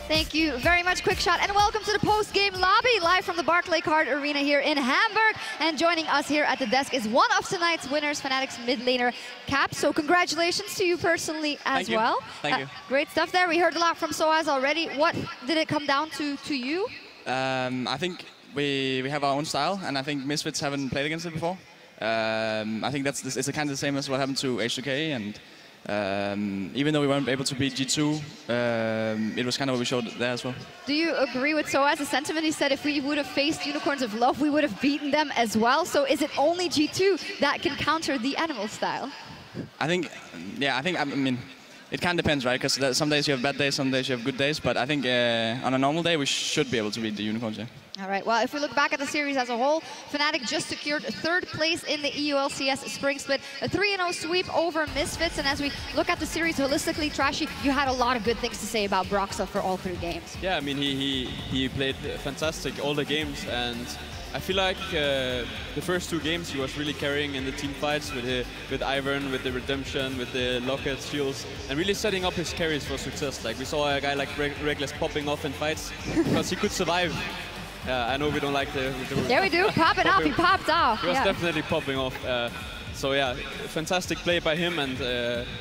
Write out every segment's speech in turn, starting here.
Thank you very much, Quick Shot, and welcome to the post-game lobby, live from the Barclaycard Arena here in Hamburg. And joining us here at the desk is one of tonight's winners, FNATIC's mid laner, Cap. So congratulations to you personally as well. Thank you. Great stuff there. We heard a lot from SOAZ already. What did it come down to you? I think we have our own style, and I think MISFITS haven't played against it before. I think it's kind of the same as what happened to H2K, and even though we weren't able to beat G2, it was kind of what we showed there as well. Do you agree with SOAZ's sentiment? He said if we would have faced Unicorns of Love, we would have beaten them as well. So is it only G2 that can counter the animal style? I think, I mean, it kind of depends, right? Because some days you have bad days, some days you have good days. But I think on a normal day, we should be able to beat the Unicorns, yeah. All right, well, if we look back at the series as a whole, FNATIC just secured 3rd place in the EULCS Spring Split, a 3-0 sweep over MISFITS. And as we look at the series holistically, Trashy, you had a lot of good things to say about BROXAH for all 3 games. Yeah, I mean, he played fantastic all the games, and I feel like the first 2 games he was really carrying in the team fights with Ivern, with the Redemption, with the Lockets, Shields, and really setting up his carries for success. Like we saw a guy like REKKLES popping off in fights because he could survive. I know we don't like the yeah, we do. Popping off. He popped off. He was definitely popping off. So yeah, fantastic play by him, and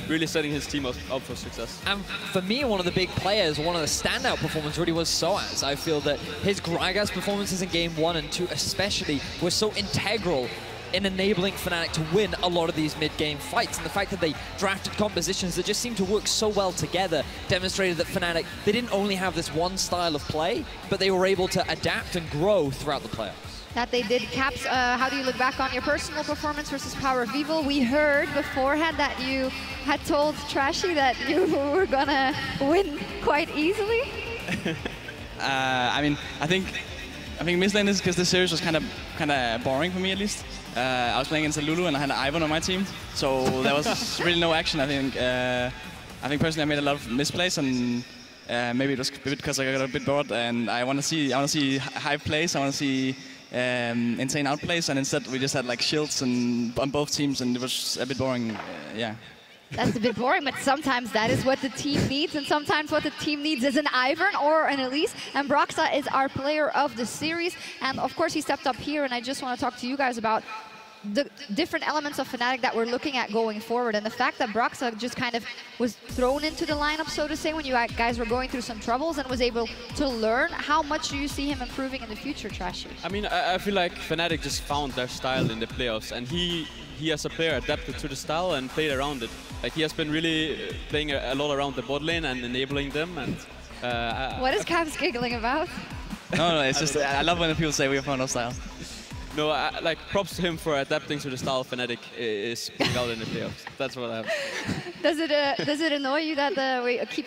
really setting his team up for success. And for me, one of the big players, one of the standout performances really was SOAZ. I feel that his Gragas performances in game 1 and 2 especially were so integral in enabling FNATIC to win a lot of these mid-game fights. And the fact that they drafted compositions that just seemed to work so well together demonstrated that FNATIC, they didn't only have this one style of play, but they were able to adapt and grow throughout the playoffs. That they did. Caps, how do you look back on your personal performance versus POWEROFEVIL? We heard beforehand that you had told Trashy that you were gonna win quite easily. I mean, I think mid lane is because this series was kind of boring for me, at least. I was playing against a Lulu and I had an Ivern on my team, so there was really no action. I think personally I made a lot of misplays, and maybe it was because I got a bit bored, and I want to see high plays. I want to see insane outplays, and instead we just had like shields on both teams, and it was a bit boring. Yeah. That's a bit boring, but sometimes that is what the team needs, and sometimes what the team needs is an Ivern or an Elise, and BROXAH is our player of the series. And of course he stepped up here, and I just want to talk to you guys about the different elements of FNATIC that we're looking at going forward, and the fact that BROXAH just kind of was thrown into the lineup, so to say, when you guys were going through some troubles, and was able to learn. How much do you see him improving in the future, Trashy? I mean, I feel like FNATIC just found their style in the playoffs, and he as a player adapted to the style and played around it. Like he has been really playing a lot around the bot lane and enabling them. And what is Caps giggling about? No, it's just I love when people say we have found our style. No, like props to him for adapting to the style FNATIC is putting out in the playoffs. That's what I have. Does it annoy you that we keep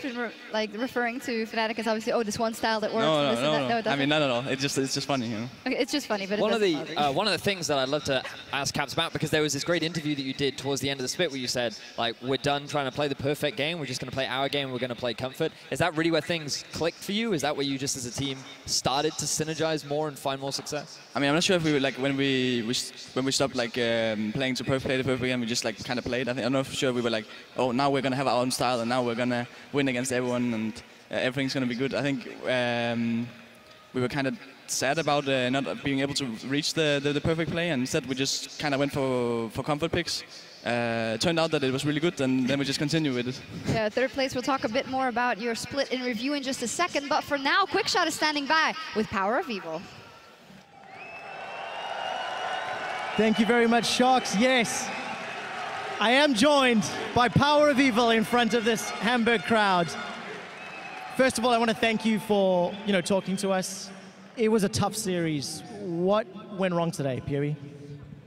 like referring to FNATIC as obviously, oh, this one style that works? No. I mean, not at all. It's just funny, you know. Okay, it's just funny, but one of the things that I'd love to ask Caps about, because there was this great interview that you did towards the end of the split where you said, like, we're done trying to play the perfect game. We're just going to play our game. We're going to play comfort. Is that really where things clicked for you? Is that where you just as a team started to synergize more and find more success? I mean, I'm not sure if we were like when we stopped like playing to play the perfect game, we just like kind of played. I'm not sure we were like, oh, now we're gonna have our own style and now we're gonna win against everyone and everything's gonna be good. I think we were kind of sad about not being able to reach the perfect play, and instead we just kind of went for comfort picks. Turned out that it was really good, and then we just continue with it. Yeah, 3rd place. We'll talk a bit more about your split in review in just a second, but for now, Quick Shot is standing by with POWEROFEVIL. Thank you very much, Sharks. Yes, I am joined by POWEROFEVIL in front of this Hamburg crowd. First of all, I want to thank you for, talking to us. It was a tough series. What went wrong today, POE?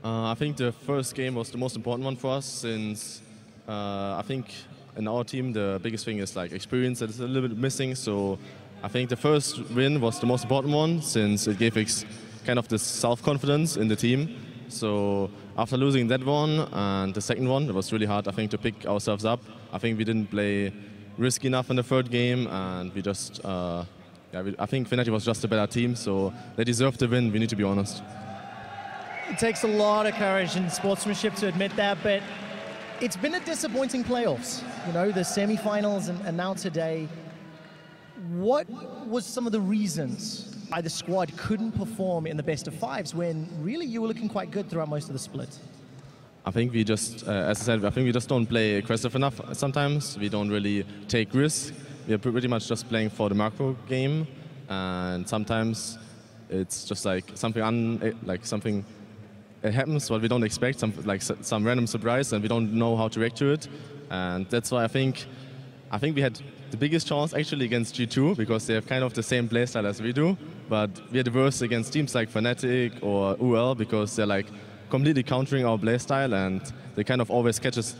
I think the first game was the most important one for us, since I think in our team the biggest thing is like experience that is a little bit missing. So I think the first win was the most important one, since it gave us kind of this self-confidence in the team. So after losing that one and the second one, it was really hard, I think, to pick ourselves up. I think we didn't play risky enough in the 3rd game, and we just, I think FNATIC was just a better team, so they deserved the win, we need to be honest. It takes a lot of courage and sportsmanship to admit that, but it's been a disappointing playoffs. The semi-finals and now today. What was some of the reasons why the squad couldn't perform in the best of fives when really you were looking quite good throughout most of the split? I think we just, as I said, I think we just don't play aggressive enough sometimes. We don't really take risks. We are pretty much just playing for the macro game, and sometimes it's just like something it happens what we don't expect, some random surprise, and we don't know how to react to it. And that's why I think we had the biggest chance actually against G2 because they have kind of the same playstyle as we do, but we had the worst against teams like FNATIC or EULCS because they're like completely countering our playstyle and they kind of always catches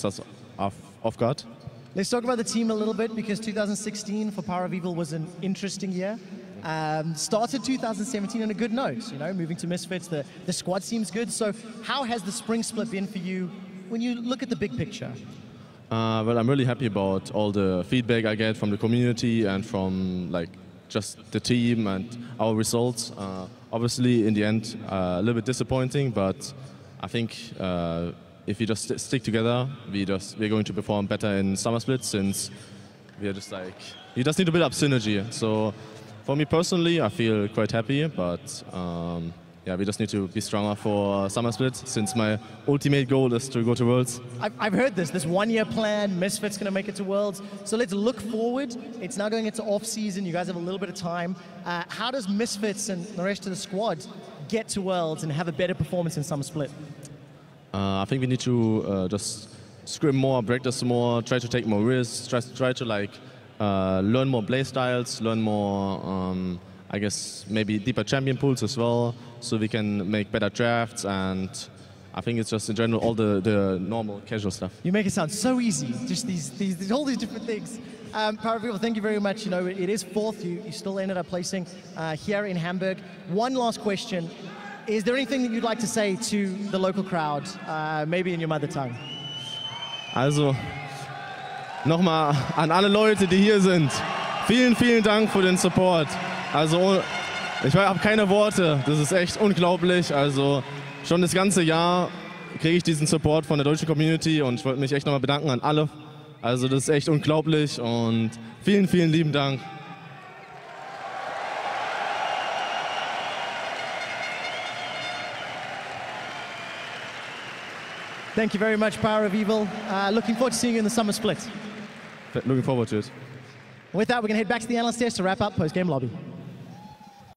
us off guard. Let's talk about the team a little bit because 2016 for POWEROFEVIL was an interesting year. Started 2017 on a good note, you know, moving to MISFITS, the squad seems good. So how has the spring split been for you when you look at the big picture? Well, I'm really happy about all the feedback I get from the community and from like just the team and our results. Obviously, in the end, a little bit disappointing, but I think if we just stick together, we're going to perform better in summer split since we're just like, you just need to build up synergy. So for me personally, I feel quite happy, but yeah, we just need to be stronger for summer split since my ultimate goal is to go to Worlds. I've heard this one-year plan, MISFITS going to make it to Worlds. So let's look forward. It's now going into off-season. You guys have a little bit of time. How does MISFITS and the rest of the squad get to Worlds and have a better performance in summer split? I think we need to just scrim more, practice more, try to take more risks, try to like learn more play styles, learn more, I guess, maybe deeper champion pools as well, so we can make better drafts, and I think it's just in general all the normal casual stuff. You make it sound so easy, just all these different things. POWEROFEVIL, thank you very much. You know, it is fourth. You still ended up placing here in Hamburg. One last question. Is there anything that you'd like to say to the local crowd, maybe in your mother tongue? Also, nochmal an alle Leute, die hier sind. Vielen, vielen Dank für den Support. Also, ich habe keine Worte. Das ist echt unglaublich. Also, schon das ganze Jahr kriege ich diesen Support von der deutschen Community und ich wollte mich echt nochmal bedanken an alle. Also, das ist echt unglaublich und vielen, vielen lieben Dank. Thank you very much, POWEROFEVIL. Looking forward to seeing you in the summer split. Looking forward to it. With that, we're going to head back to the analyst desk to wrap up post-game lobby.